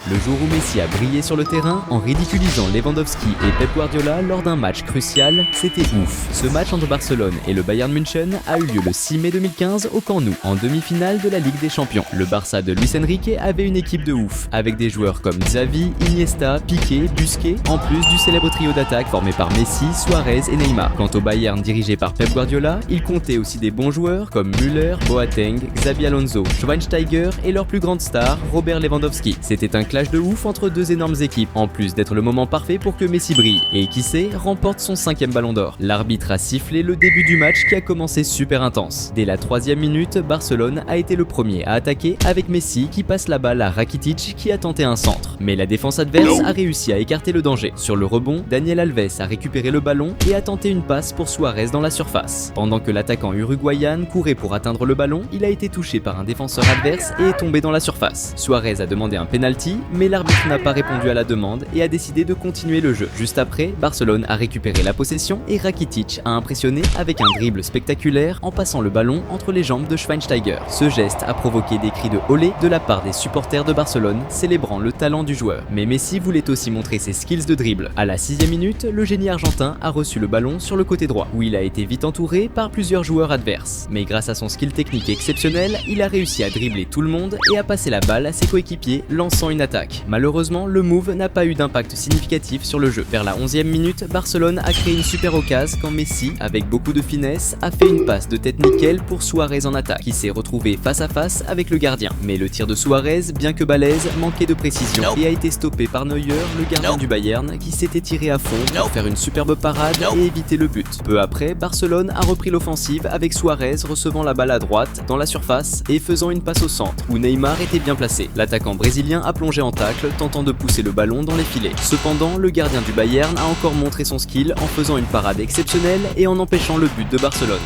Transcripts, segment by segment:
Le jour où Messi a brillé sur le terrain en ridiculisant Lewandowski et Pep Guardiola lors d'un match crucial, c'était ouf. Ce match entre Barcelone et le Bayern München a eu lieu le 6 mai 2015 au Camp Nou, en demi-finale de la Ligue des Champions. Le Barça de Luis Enrique avait une équipe de ouf, avec des joueurs comme Xavi, Iniesta, Piqué, Busquets, en plus du célèbre trio d'attaque formé par Messi, Suarez et Neymar. Quant au Bayern dirigé par Pep Guardiola, il comptait aussi des bons joueurs comme Müller, Boateng, Xabi Alonso, Schweinsteiger et leur plus grande star, Robert Lewandowski. C'était un clash de ouf entre deux énormes équipes, en plus d'être le moment parfait pour que Messi brille et qui sait, remporte son 5e ballon d'or. L'arbitre a sifflé le début du match qui a commencé super intense. Dès la 3e minute, Barcelone a été le premier à attaquer avec Messi qui passe la balle à Rakitic qui a tenté un centre. Mais la défense adverse a réussi à écarter le danger. Sur le rebond, Daniel Alves a récupéré le ballon et a tenté une passe pour Suarez dans la surface. Pendant que l'attaquant uruguayen courait pour atteindre le ballon, il a été touché par un défenseur adverse et est tombé dans la surface. Suarez a demandé un penalty, mais l'arbitre n'a pas répondu à la demande et a décidé de continuer le jeu. Juste après, Barcelone a récupéré la possession et Rakitic a impressionné avec un dribble spectaculaire en passant le ballon entre les jambes de Schweinsteiger. Ce geste a provoqué des cris de olé de la part des supporters de Barcelone, célébrant le talent du joueur. Mais Messi voulait aussi montrer ses skills de dribble. À la 6e minute, le génie argentin a reçu le ballon sur le côté droit, où il a été vite entouré par plusieurs joueurs adverses. Mais grâce à son skill technique exceptionnel, il a réussi à dribbler tout le monde et à passer la balle à ses coéquipiers, lançant une attaque. Malheureusement, le move n'a pas eu d'impact significatif sur le jeu. Vers la 11e minute, Barcelone a créé une super occasion quand Messi, avec beaucoup de finesse, a fait une passe de tête nickel pour Suarez en attaque, qui s'est retrouvé face à face avec le gardien. Mais le tir de Suarez, bien que balèze, manquait de précision et a été stoppé par Neuer, le gardien du Bayern, qui s'était tiré à fond pour faire une superbe parade et éviter le but. Peu après, Barcelone a repris l'offensive avec Suarez recevant la balle à droite dans la surface et faisant une passe au centre, où Neymar était bien placé. L'attaquant brésilien a plongé en tacle, tentant de pousser le ballon dans les filets. Cependant, le gardien du Bayern a encore montré son skill en faisant une parade exceptionnelle et en empêchant le but de Barcelone.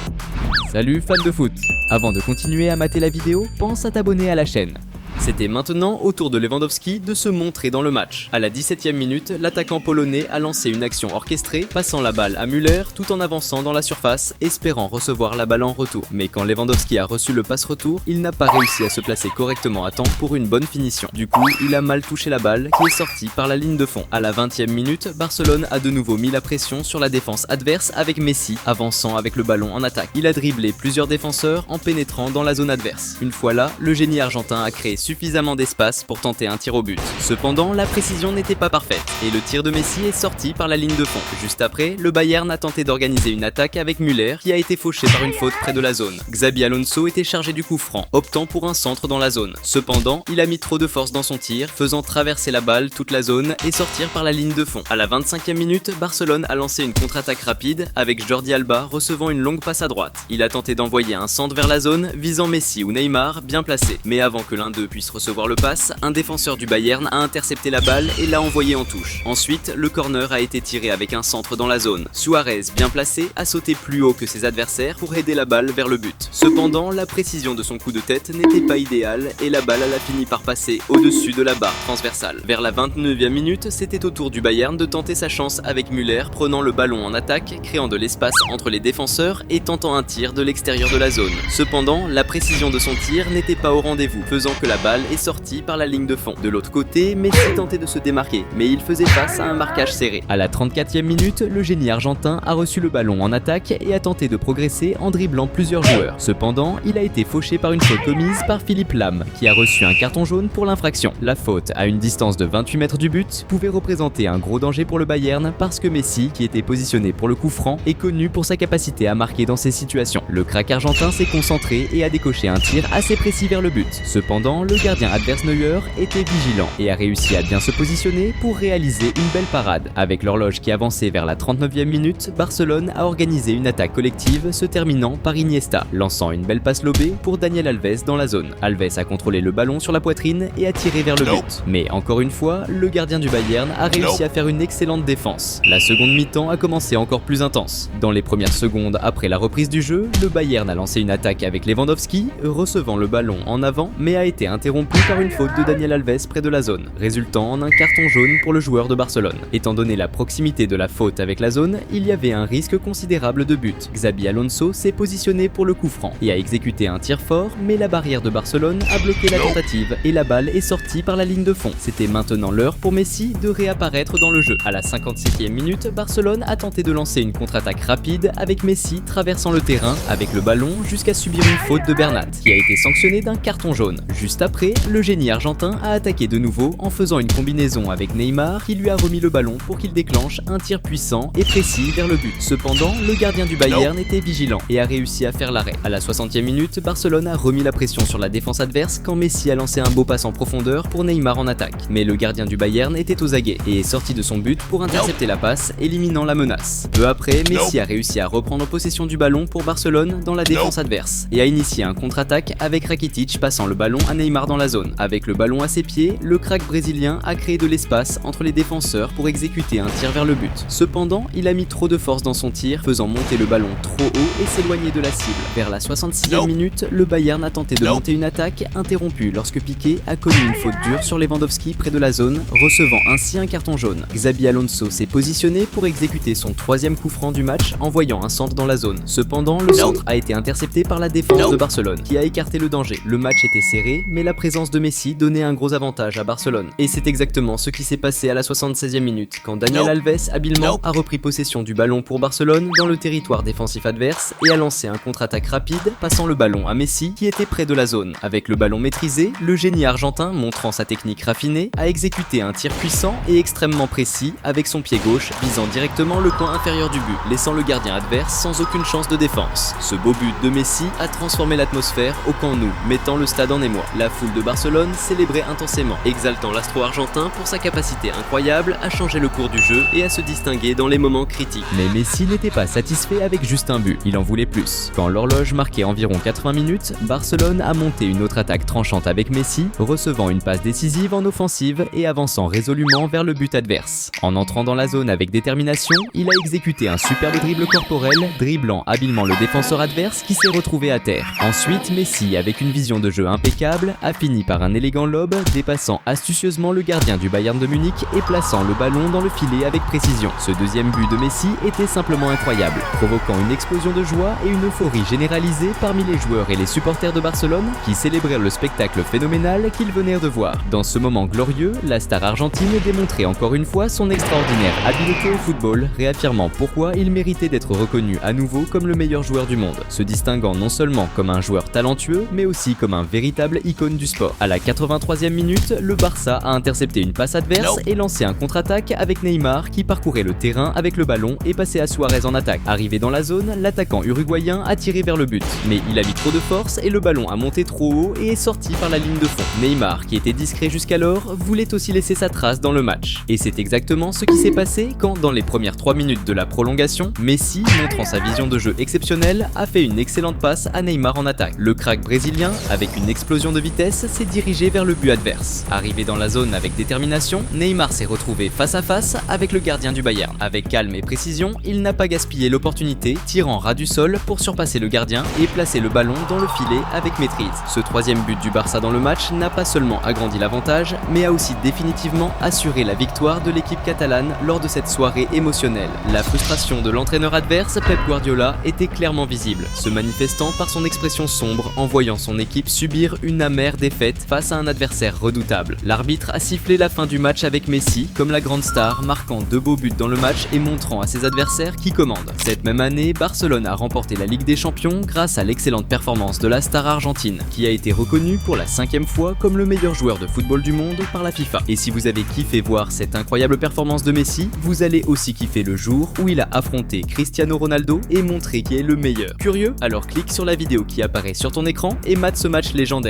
Salut fans de foot! Avant de continuer à mater la vidéo, pense à t'abonner à la chaîne. C'était maintenant au tour de Lewandowski de se montrer dans le match. À la 17e minute, l'attaquant polonais a lancé une action orchestrée, passant la balle à Müller tout en avançant dans la surface, espérant recevoir la balle en retour. Mais quand Lewandowski a reçu le passe-retour, il n'a pas réussi à se placer correctement à temps pour une bonne finition. Du coup, il a mal touché la balle qui est sortie par la ligne de fond. À la 20e minute, Barcelone a de nouveau mis la pression sur la défense adverse avec Messi, avançant avec le ballon en attaque. Il a dribblé plusieurs défenseurs en pénétrant dans la zone adverse. Une fois là, le génie argentin a créé suffisamment d'espace pour tenter un tir au but. Cependant, la précision n'était pas parfaite et le tir de Messi est sorti par la ligne de fond. Juste après, le Bayern a tenté d'organiser une attaque avec Müller qui a été fauché par une faute près de la zone. Xabi Alonso était chargé du coup franc, optant pour un centre dans la zone. Cependant, il a mis trop de force dans son tir, faisant traverser la balle toute la zone et sortir par la ligne de fond. À la 25e minute, Barcelone a lancé une contre-attaque rapide avec Jordi Alba recevant une longue passe à droite. Il a tenté d'envoyer un centre vers la zone visant Messi ou Neymar bien placé. Mais avant que l'un d'eux puisse recevoir le pass, un défenseur du Bayern a intercepté la balle et l'a envoyé en touche. Ensuite, le corner a été tiré avec un centre dans la zone. Suarez, bien placé, a sauté plus haut que ses adversaires pour aider la balle vers le but. Cependant, la précision de son coup de tête n'était pas idéale et la balle a fini par passer au-dessus de la barre transversale. Vers la 29e minute, c'était au tour du Bayern de tenter sa chance avec Müller prenant le ballon en attaque, créant de l'espace entre les défenseurs et tentant un tir de l'extérieur de la zone. Cependant, la précision de son tir n'était pas au rendez-vous, faisant que la balle est sortie par la ligne de fond. De l'autre côté, Messi tentait de se démarquer, mais il faisait face à un marquage serré. À la 34e minute, le génie argentin a reçu le ballon en attaque et a tenté de progresser en dribblant plusieurs joueurs. Cependant, il a été fauché par une faute commise par Philippe Lahm, qui a reçu un carton jaune pour l'infraction. La faute, à une distance de 28 mètres du but, pouvait représenter un gros danger pour le Bayern parce que Messi, qui était positionné pour le coup franc, est connu pour sa capacité à marquer dans ces situations. Le crack argentin s'est concentré et a décoché un tir assez précis vers le but. Cependant, le gardien adverse Neuer était vigilant et a réussi à bien se positionner pour réaliser une belle parade. Avec l'horloge qui avançait vers la 39e minute, Barcelone a organisé une attaque collective se terminant par Iniesta, lançant une belle passe lobée pour Daniel Alves dans la zone. Alves a contrôlé le ballon sur la poitrine et a tiré vers le but. Mais encore une fois, le gardien du Bayern a réussi à faire une excellente défense. La seconde mi-temps a commencé encore plus intense. Dans les premières secondes après la reprise du jeu, le Bayern a lancé une attaque avec Lewandowski, recevant le ballon en avant mais a été intercepté interrompu par une faute de Daniel Alves près de la zone, résultant en un carton jaune pour le joueur de Barcelone. Étant donné la proximité de la faute avec la zone, il y avait un risque considérable de but. Xabi Alonso s'est positionné pour le coup franc et a exécuté un tir fort, mais la barrière de Barcelone a bloqué la tentative et la balle est sortie par la ligne de fond. C'était maintenant l'heure pour Messi de réapparaître dans le jeu. À la 57e minute, Barcelone a tenté de lancer une contre-attaque rapide avec Messi traversant le terrain avec le ballon jusqu'à subir une faute de Bernat qui a été sanctionnée d'un carton jaune. Juste après, le génie argentin a attaqué de nouveau en faisant une combinaison avec Neymar qui lui a remis le ballon pour qu'il déclenche un tir puissant et précis vers le but. Cependant, le gardien du Bayern était vigilant et a réussi à faire l'arrêt. À la 60e minute, Barcelone a remis la pression sur la défense adverse quand Messi a lancé un beau passe en profondeur pour Neymar en attaque. Mais le gardien du Bayern était aux aguets et est sorti de son but pour intercepter la passe, éliminant la menace. Peu après, Messi a réussi à reprendre possession du ballon pour Barcelone dans la défense adverse et a initié un contre-attaque avec Rakitic passant le ballon à Neymar dans la zone. Avec le ballon à ses pieds, le crack brésilien a créé de l'espace entre les défenseurs pour exécuter un tir vers le but. Cependant, il a mis trop de force dans son tir, faisant monter le ballon trop haut et s'éloigner de la cible. Vers la 66e minute, le Bayern a tenté de monter une attaque interrompue lorsque Piqué a commis une faute dure sur Lewandowski près de la zone, recevant ainsi un carton jaune. Xabi Alonso s'est positionné pour exécuter son troisième coup franc du match, envoyant un centre dans la zone. Cependant, le centre a été intercepté par la défense de Barcelone, qui a écarté le danger. Le match était serré, mais la présence de Messi donnait un gros avantage à Barcelone. Et c'est exactement ce qui s'est passé à la 76e minute, quand Daniel Alves habilement a repris possession du ballon pour Barcelone dans le territoire défensif adverse et a lancé un contre-attaque rapide, passant le ballon à Messi qui était près de la zone. Avec le ballon maîtrisé, le génie argentin, montrant sa technique raffinée, a exécuté un tir puissant et extrêmement précis avec son pied gauche, visant directement le coin inférieur du but, laissant le gardien adverse sans aucune chance de défense. Ce beau but de Messi a transformé l'atmosphère au Camp Nou, mettant le stade en émoi. La foule de Barcelone célébrait intensément, exaltant l'astro argentin pour sa capacité incroyable à changer le cours du jeu et à se distinguer dans les moments critiques. Mais Messi n'était pas satisfait avec juste un but, il en voulait plus. Quand l'horloge marquait environ 80 minutes, Barcelone a monté une autre attaque tranchante avec Messi, recevant une passe décisive en offensive et avançant résolument vers le but adverse. En entrant dans la zone avec détermination, il a exécuté un superbe dribble corporel, dribblant habilement le défenseur adverse qui s'est retrouvé à terre. Ensuite, Messi, avec une vision de jeu impeccable, a fini par un élégant lob, dépassant astucieusement le gardien du Bayern de Munich et plaçant le ballon dans le filet avec précision. Ce deuxième but de Messi était simplement incroyable, provoquant une explosion de joie et une euphorie généralisée parmi les joueurs et les supporters de Barcelone qui célébrèrent le spectacle phénoménal qu'ils venaient de voir. Dans ce moment glorieux, la star argentine démontrait encore une fois son extraordinaire habileté au football, réaffirmant pourquoi il méritait d'être reconnu à nouveau comme le meilleur joueur du monde, se distinguant non seulement comme un joueur talentueux, mais aussi comme un véritable icône du sport. À la 83e minute, le Barça a intercepté une passe adverse et lancé un contre-attaque avec Neymar qui parcourait le terrain avec le ballon et passait à Suarez en attaque. Arrivé dans la zone, l'attaquant uruguayen a tiré vers le but, mais il a mis trop de force et le ballon a monté trop haut et est sorti par la ligne de fond. Neymar, qui était discret jusqu'alors, voulait aussi laisser sa trace dans le match. Et c'est exactement ce qui s'est passé quand, dans les premières 3 minutes de la prolongation, Messi, montrant sa vision de jeu exceptionnelle, a fait une excellente passe à Neymar en attaque. Le crack brésilien, avec une explosion de vitesse, s'est dirigé vers le but adverse. Arrivé dans la zone avec détermination, Neymar s'est retrouvé face à face avec le gardien du Bayern. Avec calme et précision, il n'a pas gaspillé l'opportunité, tirant ras du sol pour surpasser le gardien et placer le ballon dans le filet avec maîtrise. Ce troisième but du Barça dans le match n'a pas seulement agrandi l'avantage, mais a aussi définitivement assuré la victoire de l'équipe catalane lors de cette soirée émotionnelle. La frustration de l'entraîneur adverse, Pep Guardiola, était clairement visible, se manifestant par son expression sombre en voyant son équipe subir une amère défaite face à un adversaire redoutable. L'arbitre a sifflé la fin du match avec Messi comme la grande star, marquant 2 beaux buts dans le match et montrant à ses adversaires qui commande. Cette même année, Barcelone a remporté la Ligue des Champions grâce à l'excellente performance de la star argentine, qui a été reconnue pour la 5e fois comme le meilleur joueur de football du monde par la FIFA. Et si vous avez kiffé voir cette incroyable performance de Messi, vous allez aussi kiffer le jour où il a affronté Cristiano Ronaldo et montré qui est le meilleur. Curieux? Alors clique sur la vidéo qui apparaît sur ton écran et mate ce match légendaire.